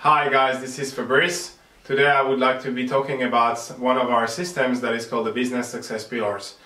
Hi guys, this is Fabrice. Today I would like to be talking about one of our systems that is called the Business Success Pillars.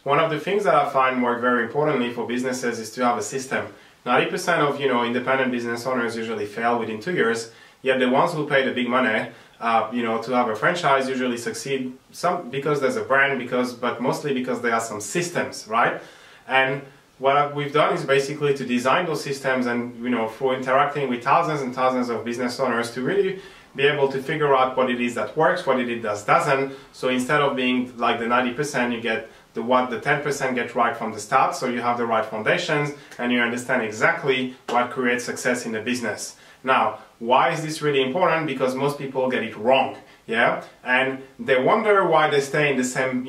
One of the things that I find work very importantly for businesses is to have a system. 90% of independent business owners usually fail within 2 years, yet the ones who pay the big money to have a franchise usually succeed, some because there's a brand, but mostly because there are some systems, right? And what we've done is basically to design those systems and, for interacting with thousands and thousands of business owners to really be able to figure out what it is that works, what it is that doesn't. So instead of being like the 90%, you get the 10% get right from the start. So you have the right foundations and you understand exactly what creates success in the business. Now, why is this really important? Because most people get it wrong. Yeah, and they wonder why they stay in the same,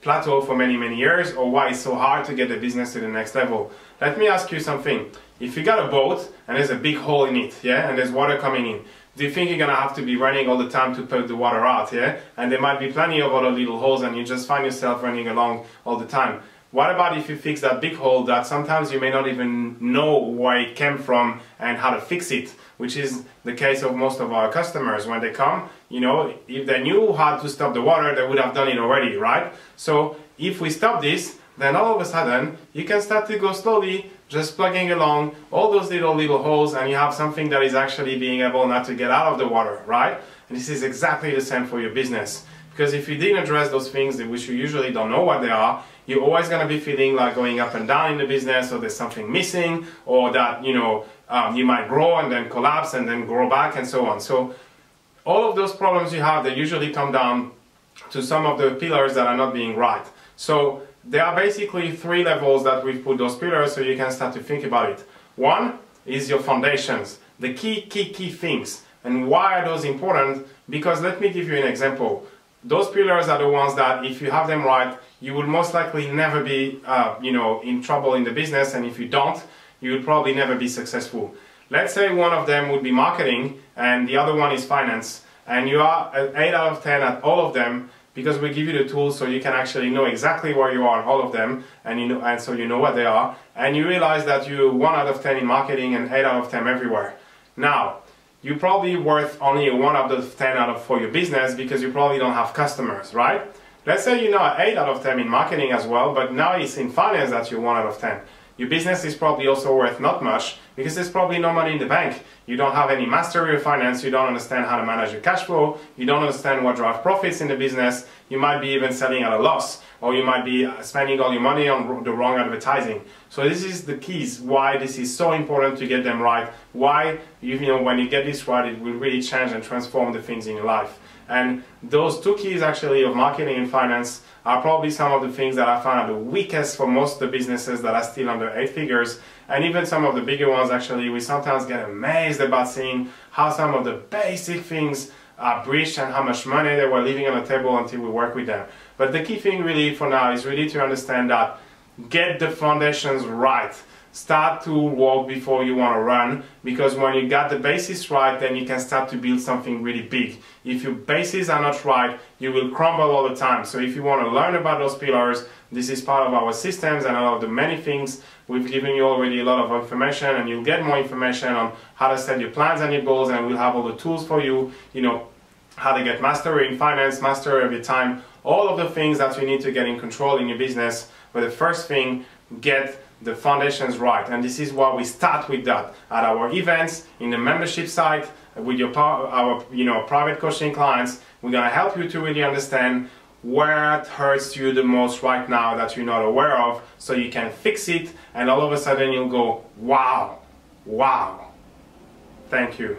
plateau for many, many years, or why it's so hard to get the business to the next level. Let me ask you something. If you got a boat and there's a big hole in it, yeah, and there's water coming in, do you think you're gonna have to be running all the time to put the water out, yeah? And there might be plenty of other little holes and you just find yourself running along all the time. What about if you fix that big hole that sometimes you may not even know where it came from and how to fix it, which is the case of most of our customers. When they come, if they knew how to stop the water, they would have done it already, right? So if we stop this, then all of a sudden you can start to go slowly, just plugging along all those little holes, and you have something that is actually being able not to get out of the water, right? And this is exactly the same for your business. Because if you didn't address those things, which you usually don't know what they are, you're always going to be feeling like going up and down in the business, or there's something missing, or that, you might grow and then collapse and then grow back and so on. So all of those problems you have, they usually come down to some of the pillars that are not being right. So there are basically 3 levels that we've put those pillars so you can start to think about it. One is your foundations, the key things. And why are those important? Because let me give you an example. Those pillars are the ones that if you have them right, you will most likely never be in trouble in the business, and if you don't, you will probably never be successful. Let's say one of them would be marketing and the other one is finance, and you are at 8 out of 10 at all of them, because we give you the tools so you can actually know exactly where you are in all of them, and so you know what they are, and you realize that you're 1 out of 10 in marketing and 8 out of 10 everywhere. Now, you're probably worth only a 1 out of 10 for your business because you probably don't have customers, right? Let's say you're now 8 out of 10 in marketing as well, but now it's in finance that you're 1 out of 10. Your business is probably also worth not much because there's probably no money in the bank. You don't have any mastery of finance, you don't understand how to manage your cash flow, you don't understand what drives profits in the business, you might be even selling at a loss, or you might be spending all your money on the wrong advertising. So this is the keys why this is so important to get them right, why when you get this right, it will really change and transform the things in your life. And those 2 keys actually of marketing and finance are probably some of the things that I find are the weakest for most of the businesses that are still under 8 figures. And even some of the bigger ones, actually, we sometimes get amazed about seeing how some of the basic things are breached and how much money they were leaving on the table until we work with them. But the key thing really for now is really to understand that get the foundations right. Start to walk before you want to run, because when you got the basis right, then you can start to build something really big. If your bases are not right, you will crumble all the time. So if you want to learn about those pillars, this is part of our systems and all of the many things. We've given you already a lot of information, and you'll get more information on how to set your plans and your goals, and we'll have all the tools for you, how to get mastery in finance, mastery of your time, all of the things that you need to get in control in your business. But the first thing, get the foundations right, and this is why we start with that at our events, in the membership site, with our private coaching clients. We're gonna help you to really understand where it hurts you the most right now that you're not aware of, so you can fix it, and all of a sudden you'll go, wow, thank you.